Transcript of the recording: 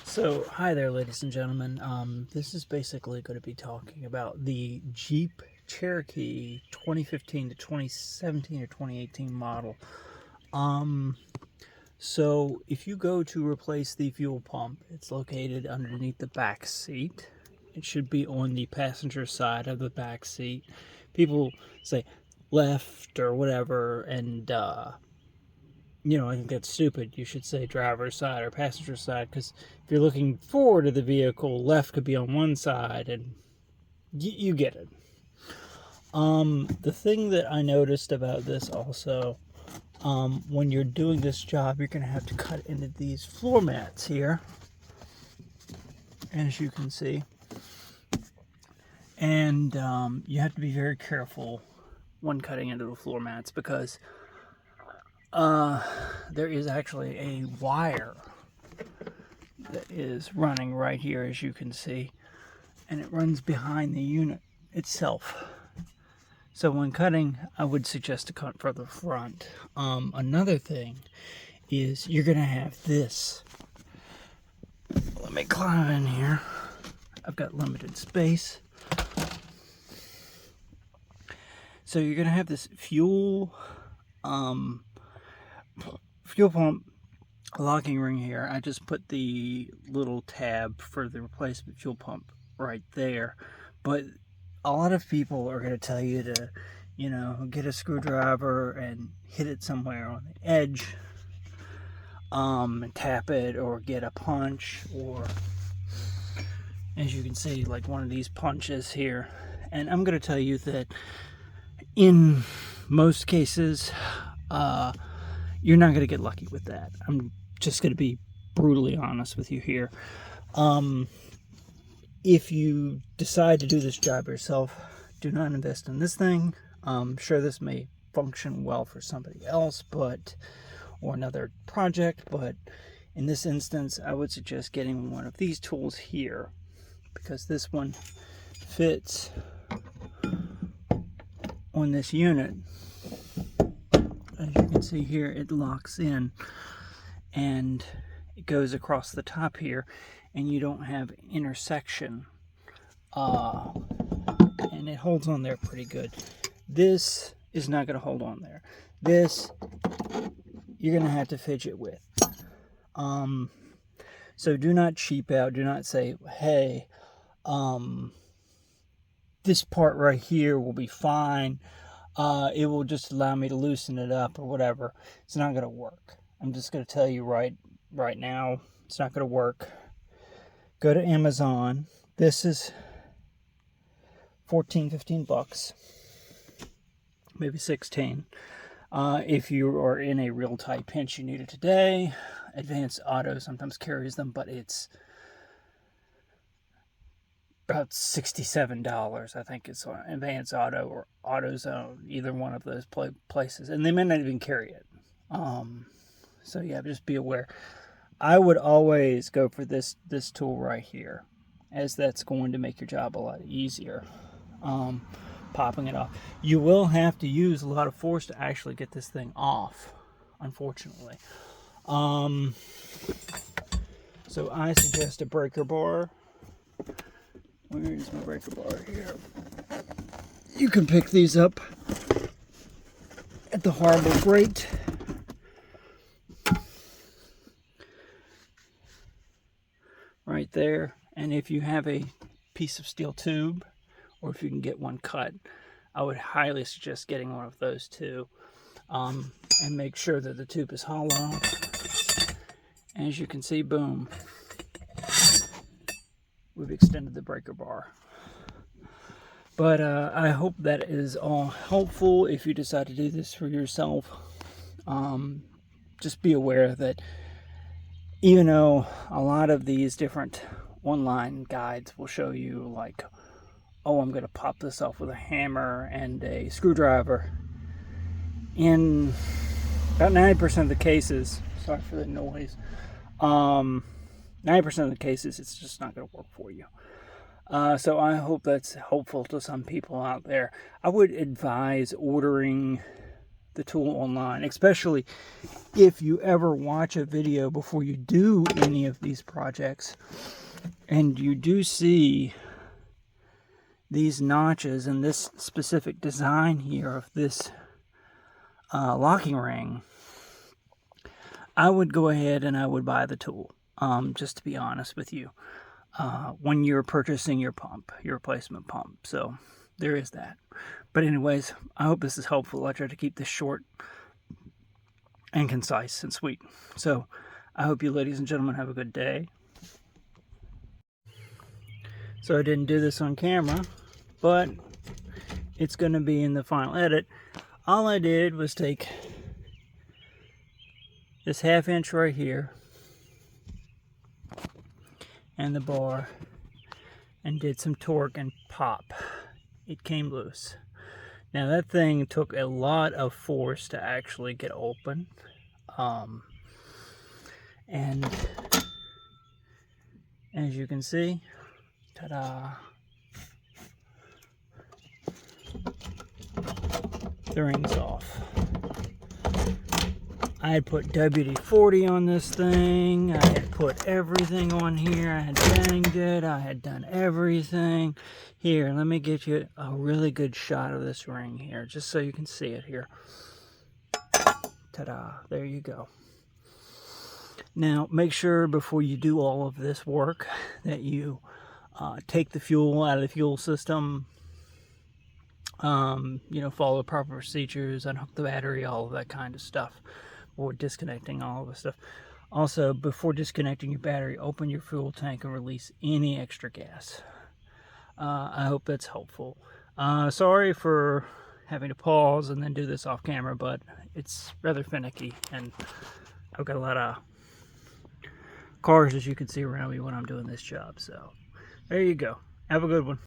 So, hi there, ladies and gentlemen. This is basically going to be talking about the Jeep Cherokee 2015 to 2017 or 2018 model. Um, so if you go to replace the fuel pump, it's located underneath the back seat. It should be on the passenger side of the back seat. People say left or whatever, and I think that's stupid. You should say driver's side or passenger side, because if you're looking forward to the vehicle, left could be on one side, and you get it. The thing that I noticed about this also, when you're doing this job, you're going to have to cut into these floor mats here, as you can see. And you have to be very careful when cutting into the floor mats, because there is actually a wire that is running right here, as you can see, and it runs behind the unit itself. So when cutting, I would suggest to cut for the front. Another thing is you're going to have this. Let me climb in here. I've got limited space. So you're going to have this fuel pump locking ring here. I just put the little tab for the replacement fuel pump right there, but a lot of people are going to tell you to, get a screwdriver and hit it somewhere on the edge, and tap it, or get a punch, or as you can see, like one of these punches here. And I'm going to tell you that in most cases, you're not going to get lucky with that. I'm just going to be brutally honest with you here. If you decide to do this job yourself, do not invest in this thing. Sure, this may function well for somebody else, or another project, but in this instance, I would suggest getting one of these tools here, because this one fits on this unit. As you can see here, it locks in and it goes across the top here, and you don't have intersection, and it holds on there pretty good. This is not going to hold on there. This you're going to have to fidget with. So do not cheap out. Do not say, hey, this part right here will be fine. It will just allow me to loosen it up or whatever. It's not going to work. I'm just going to tell you right now, it's not going to work. Go to Amazon. This is $14-15, maybe 16. If you are in a real tight pinch, you need it today. Advanced Auto sometimes carries them, but it's about $67. I think it's on Advanced Auto or AutoZone, either one of those places, and they may not even carry it. So yeah, just be aware. I would always go for this tool right here, as that's going to make your job a lot easier. Popping it off. You will have to use a lot of force to actually get this thing off, unfortunately. So I suggest a breaker bar. Where is my breaker bar? Here. You can pick these up at the Harbor Freight. Right there. And if you have a piece of steel tube, or if you can get one cut, I would highly suggest getting one of those too. And make sure that the tube is hollow. As you can see, boom, we've extended the breaker bar. But I hope that is all helpful. If you decide to do this for yourself, just be aware that even though a lot of these different online guides will show you, like, oh, I'm going to pop this off with a hammer and a screwdriver, in about 90% of the cases, sorry for the noise, 90% of the cases, it's just not going to work for you. So I hope that's helpful to some people out there. I would advise ordering the tool online, especially if you ever watch a video before you do any of these projects and you do see these notches and this specific design here of this locking ring. I would go ahead and I would buy the tool, just to be honest with you, when you're purchasing your pump, your replacement pump. So there is that. But anyways, I hope this is helpful. I try to keep this short and concise and sweet. So I hope you ladies and gentlemen have a good day. So I didn't do this on camera, but it's going to be in the final edit. All I did was take this 1/2 inch right here and the bar and did some torque and pop. It came loose. Now that thing took a lot of force to actually get open. And as you can see, ta-da, the ring's off. I had put WD-40 on this thing. I had put everything on here. I had banged it. I had done everything. Here, let me get you a really good shot of this ring here, just so you can see it here. Ta-da, there you go. Now, make sure before you do all of this work that you take the fuel out of the fuel system. You know, follow the proper procedures, unhook the battery, all of that kind of stuff. Or disconnecting all of the stuff. Also, before disconnecting your battery, open your fuel tank and release any extra gas. I hope that's helpful. Sorry for having to pause and then do this off camera, but it's rather finicky, and I've got a lot of cars, as you can see around me when I'm doing this job. So there you go. Have a good one.